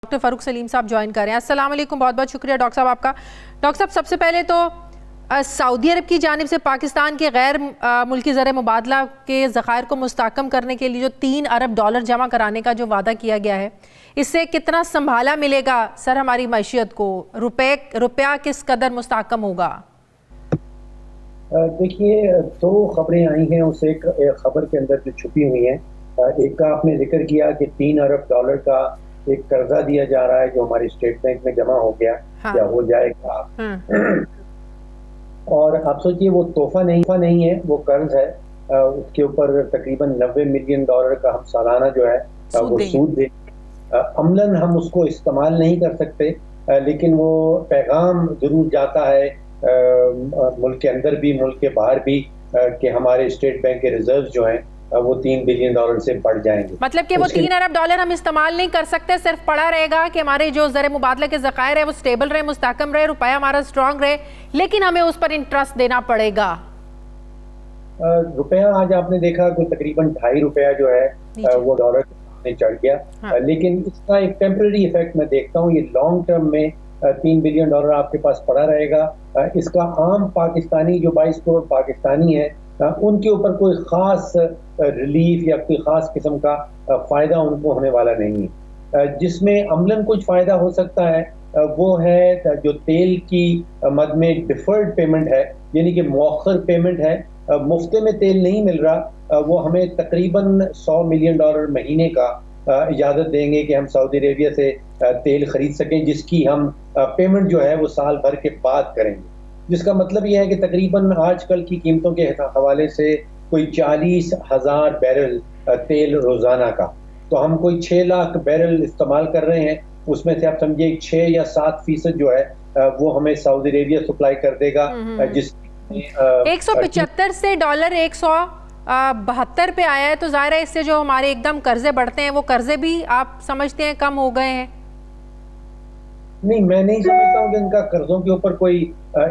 Doctor Farooq Salim साहब join कर रहे हैं। अस्सलाम वालेकुम, बहुत बहुत शुक्रिया डॉक्टर साहब आपका। डॉक्टर साहब, सबसे पहले तो सऊदी अरब की जानिब से पाकिस्तान के गैर मुल्की ज़र मुबादला के ज़खायर को मुस्तहकम करने के लिए जो $3 अरब जमा कराने का जो वादा किया गया है, इससे कितना संभाला मिलेगा सर हमारी मैशियत को? रुपया किस कदर मुस्तहकम होगा? देखिए, दो खबरें आई हैं। उस एक खबर के अंदर जो छुपी हुई हैं, एक का आपने जिक्र किया कि $3 अरब का एक कर्जा दिया जा रहा है जो हमारे स्टेट बैंक में जमा हो गया। हाँ। या हो जाएगा। और आप सोचिए, वो तोहफा नहीं है, वो कर्ज है। उसके ऊपर तकरीबन $90 मिलियन का हम सालाना जो है वो सूद दे। अमलन हम उसको इस्तेमाल नहीं कर सकते, लेकिन वो पैगाम जरूर जाता है मुल्क के अंदर भी मुल्क के बाहर भी कि हमारे स्टेट बैंक के रिजर्व जो हैं वो $3 बिलियन से बढ़ जाएंगे। मतलब कि वो $3 अरब हम इस्तेमाल नहीं कर सकते, सिर्फ पड़ा रहेगा कि हमारे जो ज़र मुबादला के ज़खायर है वो स्टेबल रहे, मुस्तहकम रहे, रुपया हमारा स्ट्रॉन्ग रहे, लेकिन हमें उस पर इंटरेस्ट देना पड़ेगा। रुपया आज आपने देखा कि तकरीबन ₹2.5 जो है वो डॉलर में चढ़ गया। हाँ। लेकिन इसका एक टेम्पररी इफेक्ट मैं देखता हूँ। ये लॉन्ग टर्म में $3 बिलियन आपके पास पड़ा रहेगा। इसका आम पाकिस्तानी जो 22 करोड़ पाकिस्तानी है उनके ऊपर कोई ख़ास रिलीफ या कोई ख़ास किस्म का फ़ायदा उनको होने वाला नहीं है। जिसमें अमलन कुछ फ़ायदा हो सकता है वो है जो तेल की मद में डिफर्ड पेमेंट है, यानी कि मौखर पेमेंट है। मुफ्त में तेल नहीं मिल रहा, वो हमें तकरीबन $100 मिलियन महीने का इजाज़त देंगे कि हम सऊदी अरेबिया से तेल खरीद सकें, जिसकी हम पेमेंट जो है वो साल भर के बाद करेंगे। जिसका मतलब यह है कि तकरीबन आजकल की कीमतों के हवाले से कोई 40,000 बैरल तेल रोज़ाना का, तो हम कोई 6 लाख बैरल इस्तेमाल कर रहे हैं। उसमें से आप समझिए 6 या 7% जो है वो हमें सऊदी अरेबिया सप्लाई कर देगा। जिस 175 से डॉलर 172 पे आया है, तो जाहिर है इससे जो हमारे एकदम कर्जे बढ़ते हैं वो कर्जे भी आप समझते हैं कम हो गए हैं? नहीं, मैं नहीं समझता हूँ कि इनका कर्जों के ऊपर कोई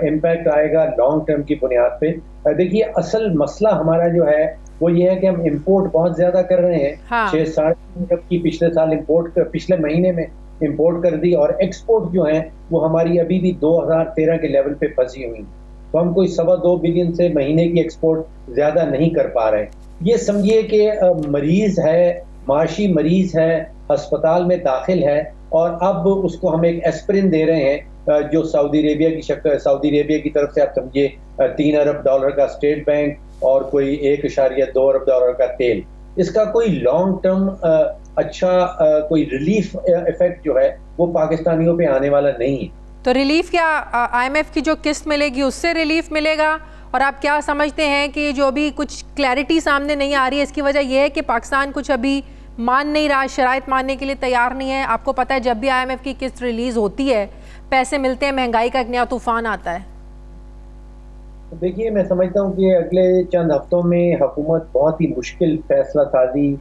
इम्पैक्ट आएगा लॉन्ग टर्म की बुनियाद पे। देखिए, असल मसला हमारा जो है वो ये है कि हम इंपोर्ट बहुत ज्यादा कर रहे हैं। हाँ। 6-7 अरब की पिछले साल पिछले महीने में इंपोर्ट कर दी, और एक्सपोर्ट जो है वो हमारी अभी भी 2013 के लेवल पे फंसी हुई। तो हम कोई 2.25 बिलियन से महीने की एक्सपोर्ट ज्यादा नहीं कर पा रहे। ये समझिए कि मरीज है, माशी मरीज है, अस्पताल में दाखिल है, और अब उसको हम एक एस्पिरिन दे रहे हैं जो सऊदी अरेबिया की तरफ से आप समझिए $3 अरब का स्टेट बैंक और कोई $1.2 अरब का तेल। इसका कोई लॉन्ग टर्म अच्छा कोई रिलीफ इफेक्ट जो है वो पाकिस्तानियों पे आने वाला नहीं है। तो रिलीफ क्या IMF की जो किस्त मिलेगी उससे रिलीफ मिलेगा? और आप क्या समझते हैं कि जो अभी कुछ क्लैरिटी सामने नहीं आ रही है, इसकी वजह यह है कि पाकिस्तान कुछ अभी मान नहीं रहा, शराइत मानने के लिए तैयार नहीं है? आपको पता है जब भी IMF की किस्त रिलीज होती है, पैसे मिलते हैं, महंगाई का एक नया तूफान आता है। देखिए, मैं समझता हूँ कि अगले चंद हफ्तों में हुकूमत बहुत ही मुश्किल फैसला साजी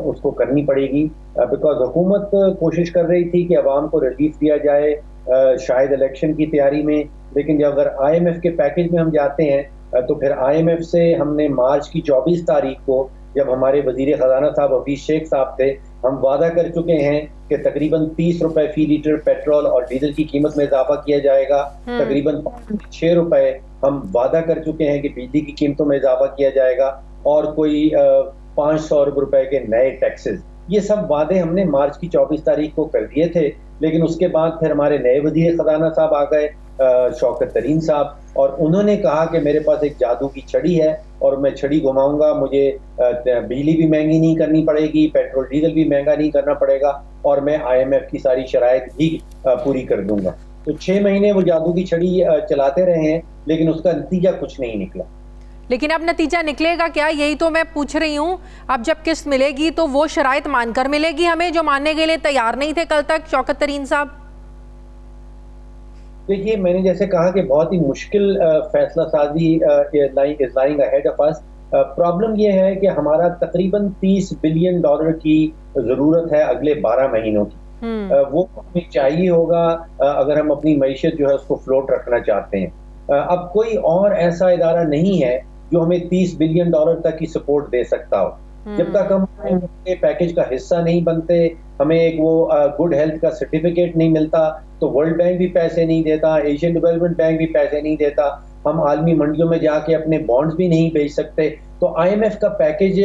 उसको करनी पड़ेगी, बिकॉज हुकूमत कोशिश कर रही थी कि अवाम को रिलीफ दिया जाए शायद इलेक्शन की तैयारी में। लेकिन जब अगर IMF के पैकेज में हम जाते हैं तो फिर IMF से हमने मार्च की 24 तारीख को, जब हमारे वजीर खजाना साहब हफीज शेख साहब थे, हम वादा कर चुके हैं कि तकरीबन 30 रुपए फी लीटर पेट्रोल और डीजल की कीमत में इजाफा किया जाएगा। तकरीबन 6 रुपए हम वादा कर चुके हैं कि बिजली की कीमतों में इजाफा किया जाएगा, और कोई 500 अरब रुपए के नए टैक्सेस। ये सब वादे हमने मार्च की 24 तारीख को कर दिए थे। लेकिन उसके बाद फिर हमारे नए वजीर खजाना साहब आ गए, शौकत तरीन साहब, और उन्होंने कहा कि मेरे पास एक जादू की छड़ी है और मैं छड़ी घुमाऊंगा, मुझे बिजली भी महंगी नहीं करनी पड़ेगी, पेट्रोल डीजल भी महंगा नहीं करना पड़ेगा, और मैं IMF की सारी शराइत भी पूरी कर दूंगा। तो 6 महीने वो जादू की छड़ी चलाते रहे हैं, लेकिन उसका नतीजा कुछ नहीं निकला। लेकिन अब नतीजा निकलेगा क्या, यही तो मैं पूछ रही हूँ। अब जब किस्त मिलेगी तो वो शराइत मानकर मिलेगी हमें, जो मानने के लिए तैयार नहीं थे कल तक शौकत तरीन साहब? देखिए, मैंने जैसे कहा कि बहुत ही मुश्किल फैसला साजी is lying ahead of us. Problem ये है कि हमारा तकरीबन $30 बिलियन की ज़रूरत है अगले 12 महीनों की। वो हमें चाहिए होगा अगर हम अपनी मईशत जो है उसको फ्लोट रखना चाहते हैं। अब कोई और ऐसा इदारा नहीं है जो हमें $30 बिलियन तक की सपोर्ट दे सकता हो। जब तक हम पैकेज का हिस्सा नहीं बनते, हमें एक वो गुड हेल्थ का सर्टिफिकेट नहीं मिलता, तो वर्ल्ड बैंक भी पैसे नहीं देता, एशियन डेवलपमेंट बैंक भी पैसे नहीं देता, हम आलमी मंडियों में जाके अपने बॉन्ड्स भी नहीं बेच सकते। तो IMF का पैकेज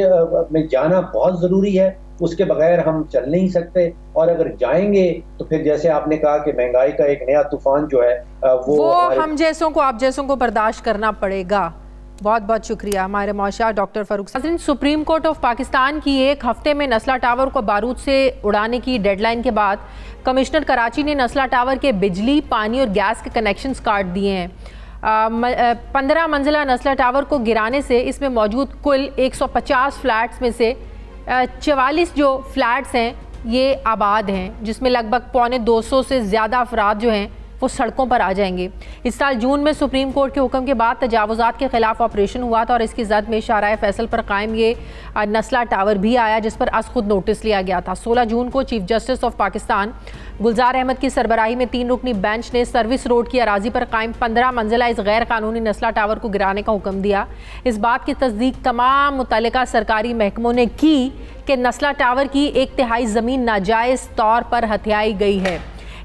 में जाना बहुत जरूरी है, उसके बगैर हम चल नहीं सकते। और अगर जाएंगे तो फिर जैसे आपने कहा कि महंगाई का एक नया तूफान जो है वो हम जैसों को, आप जैसों को बर्दाश्त करना पड़ेगा। बहुत बहुत शुक्रिया हमारे मौशा doctor Farooq. Supreme Court of Pakistan की एक हफ्ते में नस्ला टावर को बारूद से उड़ाने की डेडलाइन के बाद कमिश्नर कराची ने नस्ला टावर के बिजली, पानी और गैस के कनेक्शंस काट दिए हैं। 15 मंजिला नस्ला टावर को गिराने से इसमें मौजूद कुल 150 फ्लैट्स में से 44 जो फ्लैट्स हैं ये आबाद हैं, जिसमें लगभग 250 से ज़्यादा अफराद जो हैं वो सड़कों पर आ जाएंगे। इस साल जून में सुप्रीम कोर्ट के हुक्म के बाद तजावुज़ात के खिलाफ ऑपरेशन हुआ था और इसकी जद में शाहराह फैसल पर कायम ये नस्ला टावर भी आया, जिस पर अज खुद नोटिस लिया गया था। 16 जून को चीफ जस्टिस ऑफ पाकिस्तान गुलजार अहमद की सरबराही में 3 रुकनी बेंच ने सर्विस रोड की अराजी पर कायम 15 मंजिला इस गैर कानूनी नस्ला टावर को गिराने का हुक्म दिया। इस बात की तस्दीक तमाम मुतल्लिका सरकारी महकमों ने की कि नस्ला टावर की 1/3 ज़मीन नाजायज़ तौर पर हथियाई गई है।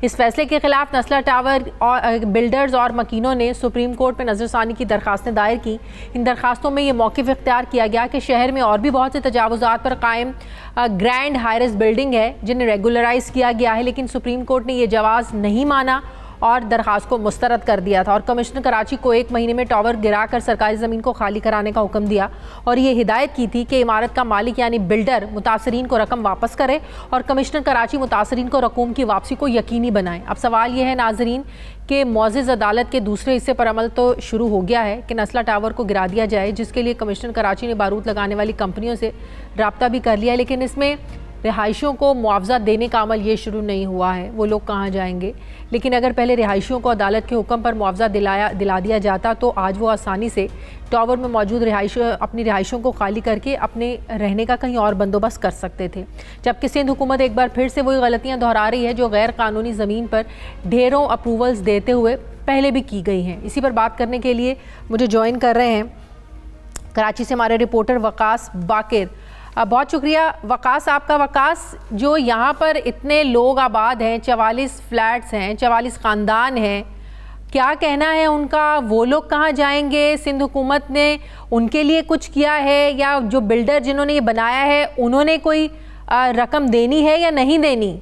इस फैसले के खिलाफ नस्ला टावर और बिल्डर्स और मकीनों ने सुप्रीम कोर्ट में नज़रसानी की दरखास्तें दायर की। इन दरखास्तों में ये मौक़िफ़ इख्तियार किया गया कि शहर में और भी बहुत से तजावुज़ात पर कायम ग्रैंड हायरस बिल्डिंग है जिन्हें रेगुलराइज़ किया गया है, लेकिन सुप्रीम कोर्ट ने यह जवाज़ नहीं माना और दरखास्त को मुस्तरद कर दिया था और कमिश्नर कराची को 1 महीने में टावर गिराकर सरकारी ज़मीन को खाली कराने का हुक्म दिया और ये हिदायत की थी कि इमारत का मालिक यानी बिल्डर मुतासरीन को रकम वापस करे और कमिश्नर कराची मुतासरीन को रकूम की वापसी को यकीनी बनाए। अब सवाल ये है नाजरीन कि मुअज़्ज़ज़ अदालत के दूसरे हिस्से पर अमल तो शुरू हो गया है कि नस्ला टावर को गिरा दिया जाए, जिसके लिए कमिश्नर कराची ने बारूद लगाने वाली कंपनियों से रब्ता भी कर लिया, लेकिन इसमें रिहायशियों को मुआवजा देने का अमल ये शुरू नहीं हुआ है। वो लोग कहाँ जाएंगे? लेकिन अगर पहले रिहायशियों को अदालत के हुक्म पर मुआवजा दिला दिया जाता तो आज वो आसानी से टावर में मौजूद अपनी रिहायशों को खाली करके अपने रहने का कहीं और बंदोबस्त कर सकते थे। जबकि सिंध हुकूमत एक बार फिर से वही गलतियाँ दोहरा रही है जो गैर कानूनी ज़मीन पर ढेरों अप्रूवल्स देते हुए पहले भी की गई हैं। इसी पर बात करने के लिए मुझे ज्वाइन कर रहे हैं कराची से हमारे रिपोर्टर वकास बाकिर। बहुत शुक्रिया वकास आपका। वकास, जो यहाँ पर इतने लोग आबाद हैं, 44 फ्लैट्स हैं, 44 ख़ानदान हैं, क्या कहना है उनका? वो लोग कहाँ जाएंगे? सिंध हुकूमत ने उनके लिए कुछ किया है या जो बिल्डर जिन्होंने ये बनाया है उन्होंने कोई रकम देनी है या नहीं देनी?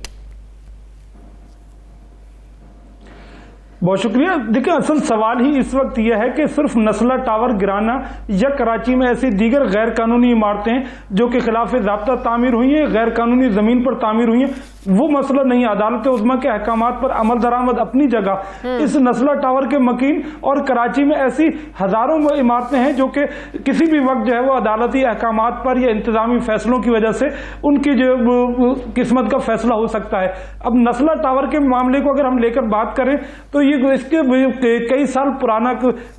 बहुत शुक्रिया। देखिए, असल सवाल ही इस वक्त यह है कि सिर्फ नस्ला टावर गिराना या कराची में ऐसी दीगर गैर कानूनी इमारतें जो कि खिलाफ ज़ाब्ता तामीर हुई हैं, गैर कानूनी ज़मीन पर तामीर हुई हैं, वो मसला नहीं। अदालत उज़्मा के अहकामात पर अमल दरामद अपनी जगह। इस नस्ला टावर के मकीन और कराची में ऐसी हज़ारों इमारतें हैं जो कि किसी भी वक्त जो है वो अदालती अहकामात पर या इंतज़ामी फैसलों की वजह से उनकी जो किस्मत का फैसला हो सकता है। अब नस्ला टावर के मामले को अगर हम लेकर बात करें तो इसके कई साल पुराना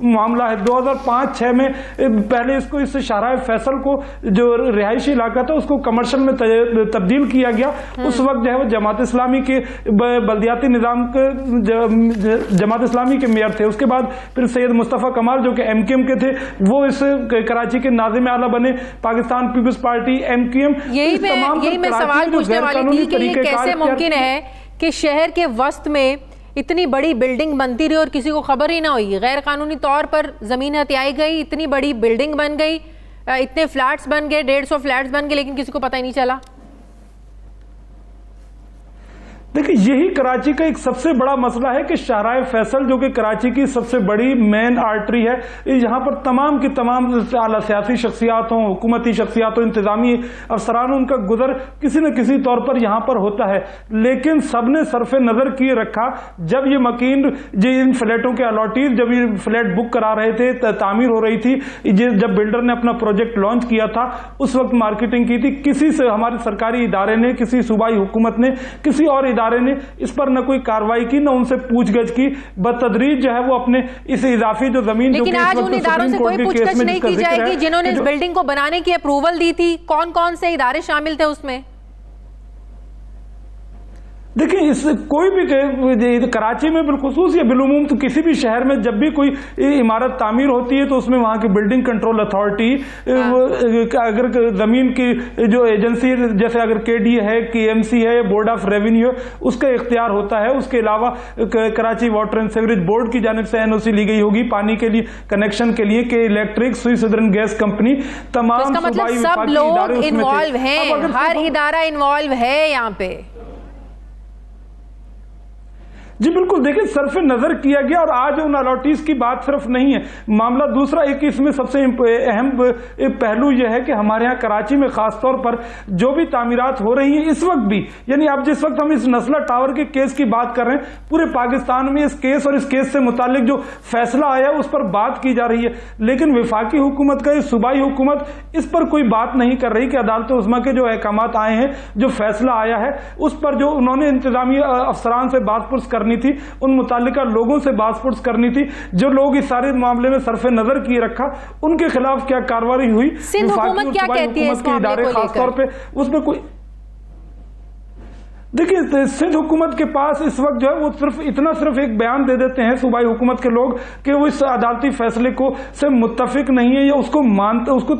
मामला है। 2005-6 में पहले इसको इस शाहराह फैसल को जो रिहायशी इलाका था उसको कमर्शियल में तब्दील किया गया। उस वक्त जो है वो जमात इस्लामी के बल्दियाती निज़ाम जमात इस्लामी के मेयर थे। उसके बाद फिर सैयद मुस्तफ़ा कमाल जो कि MQM के थे वो इस कराची के नाज़िम आला बने। पाकिस्तान पीपल्स पार्टी, MQM, यही मैं सवाल पूछने वाली थी कि ये कैसे मुमकिन है कि शहर के वस्त में इतनी बड़ी बिल्डिंग बनती रही और किसी को खबर ही ना हुई। गैर कानूनी तौर पर ज़मीन हथियाई गई, इतनी बड़ी बिल्डिंग बन गई, इतने फ्लैट्स बन गए, 150 फ्लैट्स बन गए, लेकिन किसी को पता ही नहीं चला। देखिए, यही कराची का एक सबसे बड़ा मसला है कि शाहराह फैसल जो कि कराची की सबसे बड़ी मेन आर्टरी है, यहाँ पर तमाम की तमाम आला सियासी शख्सियात हों, हुकूमती शख्सियात हों, इंतजामी अफसरान, उनका गुजर किसी न किसी तौर पर यहाँ पर होता है। लेकिन सबने सरफ नज़र किए रखा जब ये मकीन जो इन फ्लैटों के अलॉटीज जब ये फ्लैट बुक करा रहे थे, तामीर हो रही थी, जब बिल्डर ने अपना प्रोजेक्ट लॉन्च किया था उस वक्त मार्केटिंग की थी। किसी से हमारे सरकारी इदारे ने, किसी सूबाई हुकूमत ने, किसी और ने इस पर न कोई कार्रवाई की, न उनसे पूछगछ की। बतदरीज जो है वो अपने इस इजाफी जो जमीन, लेकिन आज उन इदारों से कोई पूछगछ नहीं की जाएगी जिन्होंने इस बिल्डिंग को बनाने की अप्रूवल दी थी। कौन कौन से इदारे शामिल थे उसमें? देखिए इस कोई भी कराची में बिलखुसूस या बिलुमूम तो किसी भी शहर में जब भी कोई इमारत तामीर होती है तो उसमें वहाँ की बिल्डिंग कंट्रोल अथॉरिटी अगर जमीन की जो एजेंसी जैसे अगर केडी है, केएमसी है, बोर्ड ऑफ रेवेन्यू है, उसका इख्तियार होता है। उसके अलावा Karachi water and sewerage board की जानिब से एनओसी ली गई होगी पानी के लिए कनेक्शन के लिए, के electric, Swiss southern gas company, तमाम मतलब सब लोग इन्वॉल्व हैं, हर इदारा इन्वॉल्व है यहाँ पे। जी बिल्कुल, देखिए सरफ नजर किया गया और आज उन अलॉटीज की बात सिर्फ नहीं है, मामला दूसरा एक इसमें सबसे अहम पहलू यह है कि हमारे यहाँ कराची में खासतौर पर जो भी तामीरात हो रही हैं इस वक्त भी, यानी अब जिस वक्त हम इस नस्ला टावर के केस की बात कर रहे हैं, पूरे पाकिस्तान में इस केस और इस केस से मुतालिक जो फैसला आया उस पर बात की जा रही है, लेकिन विफाकी हुकूमत का, सूबाई हुकूमत इस पर कोई बात नहीं कर रही कि अदालत उज़्मा के जो अहकामात आए हैं, जो फैसला आया है उस पर जो उन्होंने इंतजामी अफसरान से बात करनी थी, उन मुतालिका लोगों से बात करनी थी, जो लोग इस सारे मामले में सरफे नजर किए रखा, उनके खिलाफ क्या कार्रवाई हुई, सिंध हुकूमत क्या कहती है इस मामले को लेकर? खासतौर पे उसमें कोई देखिए सिंध हुकूमत के पास इस वक्त जो है वो सिर्फ एक बयान दे देते हैं सूबाई हुकूमत के लोग कि वो इस अदालती फैसले को से मुत्तफिक नहीं है या उसको मानते, उसको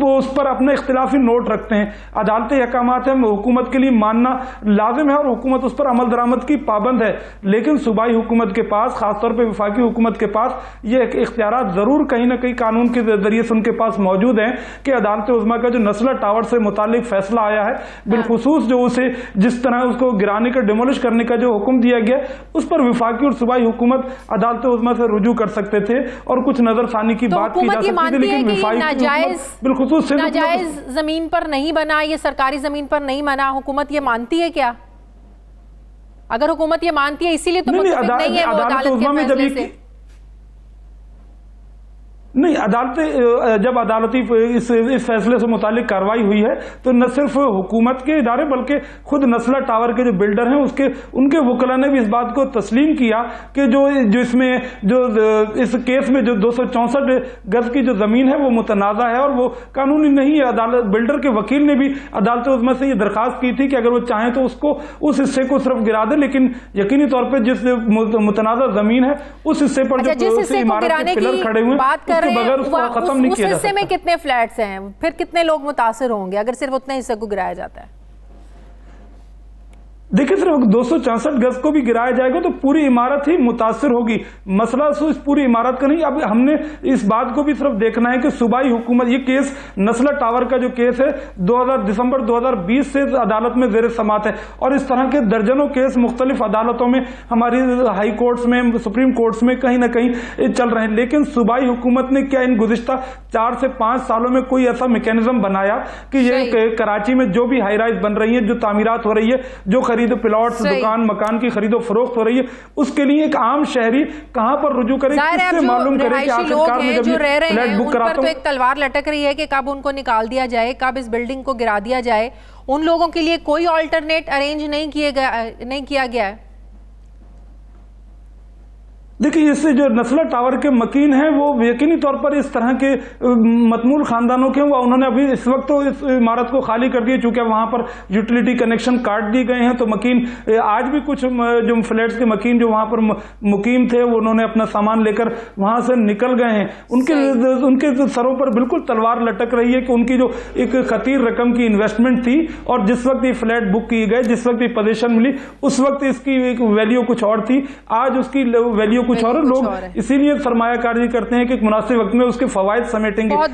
उस पर अपना इख्तिलाफी नोट रखते हैं। अदालती अहकामात है, हुकूमत के लिए मानना लाजिम है और हुकूमत उस पर अमल दरामद की पाबंद है, लेकिन सूबाई हुकूमत के पास, खासतौर पर वफाकी हुकूमत के पास ये इख्तियारात जरूर कहीं ना कहीं कानून के जरिए से उनके पास मौजूद हैं कि अदालत उज़्मा का जो नस्ला टावर से मुतालिक फैसला आया है, बिलखुसूस जो उसे जिस तरह उसको गिराने का, डिमोलिश करने का जो हुक्म दिया गया उस पर विफाकी और सूबाई हुकूमत अदालत उज़्मा से रुजू कर सकते थे और कुछ नजरसानी की बात की जा सकती थी, लेकिन बिलखुसूस नाजायज जमीन पर नहीं बना, ये सरकारी जमीन पर नहीं बना, हुकूमत ये मानती है क्या? अगर हुकूमत ये मानती है इसीलिए तो नहीं है वो अदालत के फैसले से। नहीं, अदालतें जब अदालती इस फैसले से मुतालिक कार्रवाई हुई है तो न सिर्फ हुकूमत के इदारे बल्कि खुद नस्ला टावर के जो बिल्डर हैं उनके वकला ने भी इस बात को तस्लीम किया कि जो इसमें जो इस केस में जो 264 गज की जो जमीन है वो मुतनाज़ा है और वो कानूनी नहीं है। अदालत बिल्डर के वकील ने भी अदालत उज़्मा से ये दरखास्त की थी कि अगर वो चाहें तो उसको उस हिस्से को सिर्फ गिरा दे, लेकिन यकीनी तौर पर जिस मुतनाज़ा जमीन है उस हिस्से पर जो इमारत के पिलर खड़े हुए खत्म नहीं किया जा सकता। उस हिस्से में कितने फ्लैट्स हैं, फिर कितने लोग मुतासिर होंगे अगर सिर्फ उतने हिस्से को गिराया जाता है? देखिए सिर्फ 264 गज को भी गिराया जाएगा तो पूरी इमारत ही मुतासिर होगी। मसला इस पूरी इमारत का नहीं, अब हमने इस बात को भी सिर्फ देखना है कि सूबाई हुकूमत, ये केस नस्ला टावर का जो केस है दिसंबर 2020 से अदालत में जेर समात है और इस तरह के दर्जनों केस मुख्तलिफ अदालतों में, हमारी हाई कोर्ट्स में, सुप्रीम कोर्ट्स में कहीं ना कहीं चल रहे हैं, लेकिन सूबाई हुकूमत ने क्या इन गुज़िश्ता 4 से 5 सालों में कोई ऐसा मैकेनिज्म बनाया कि ये कराची में जो भी हाई राइज बन रही है, जो तामीरात हो रही है, जो खरीदो प्लॉट्स, दुकान, मकान की खरीदो फरोख्त हो रही है, उसके लिए एक आम शहरी कहां पर रुजू करे, किससे मालूम करे कि आखिरकार में जब ये फ्लैट बुक कराता हूं तो एक तलवार लटक रही है कि कब उनको निकाल दिया जाए, कब इस बिल्डिंग को गिरा दिया जाए। उन लोगों के लिए कोई ऑल्टरनेट अरेंज नहीं किया गया है। देखिए इससे जो नस्ला टावर के मकीन हैं वो यकीनी तौर पर इस तरह के मतमूल खानदानों के, वो उन्होंने अभी इस वक्त तो इस इमारत को खाली कर दिया चूंकि वहां पर यूटिलिटी कनेक्शन काट दिए गए हैं, तो मकीन आज भी कुछ जो फ्लैट्स के मकीन जो वहां पर मुकीम थे वो उन्होंने अपना सामान लेकर वहां से निकल गए हैं। उनके सरों पर बिल्कुल तलवार लटक रही है कि उनकी जो एक खतीर रकम की इन्वेस्टमेंट थी और जिस वक्त ये फ्लैट बुक किए गए, जिस वक्त ये पोजीशन मिली, उस वक्त इसकी एक वैल्यू कुछ और थी, आज उसकी वैल्यू कुछ और। लोग इसीलिए सरमायाकारी करते हैं कि मुनासिब वक्त में उसके फवायद समेटेंगे।